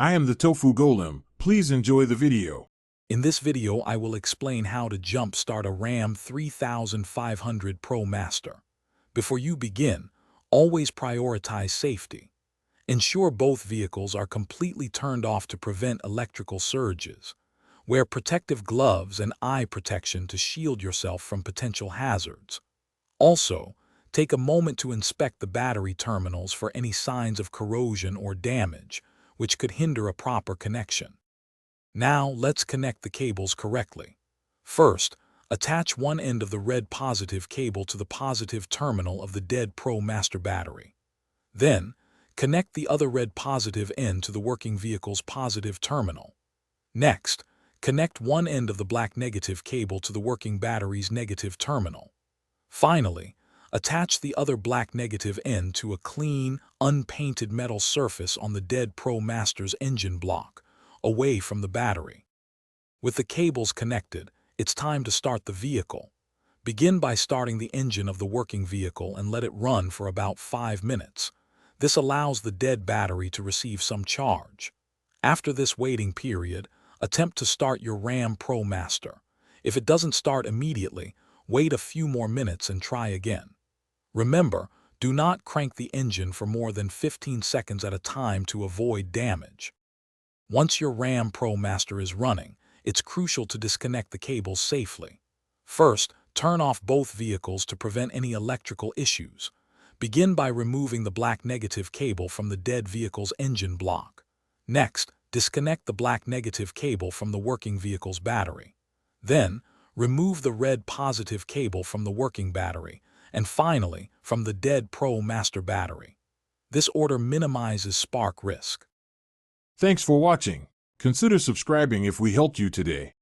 I am the Tofu Golem. Please enjoy the video. In this video, I will explain how to jump-start a Ram 3500 Promaster. Before you begin, always prioritize safety. Ensure both vehicles are completely turned off to prevent electrical surges. Wear protective gloves and eye protection to shield yourself from potential hazards. Also, take a moment to inspect the battery terminals for any signs of corrosion or damage, which could hinder a proper connection. Now, let's connect the cables correctly. First, attach one end of the red positive cable to the positive terminal of the dead Promaster battery. Then, connect the other red positive end to the working vehicle's positive terminal. Next, connect one end of the black negative cable to the working battery's negative terminal. Finally, attach the other black negative end to a clean, unpainted metal surface on the dead Promaster's engine block, away from the battery. With the cables connected, it's time to start the vehicle. Begin by starting the engine of the working vehicle and let it run for about 5 minutes. This allows the dead battery to receive some charge. After this waiting period, attempt to start your Ram Promaster. If it doesn't start immediately, wait a few more minutes and try again. Remember, do not crank the engine for more than 15 seconds at a time to avoid damage. Once your Ram Promaster is running, it's crucial to disconnect the cables safely. First, turn off both vehicles to prevent any electrical issues. Begin by removing the black negative cable from the dead vehicle's engine block. Next, disconnect the black negative cable from the working vehicle's battery. Then, remove the red positive cable from the working battery, and finally, from the dead Promaster battery. This order minimizes spark risk. Thanks for watching. Consider subscribing if we helped you today.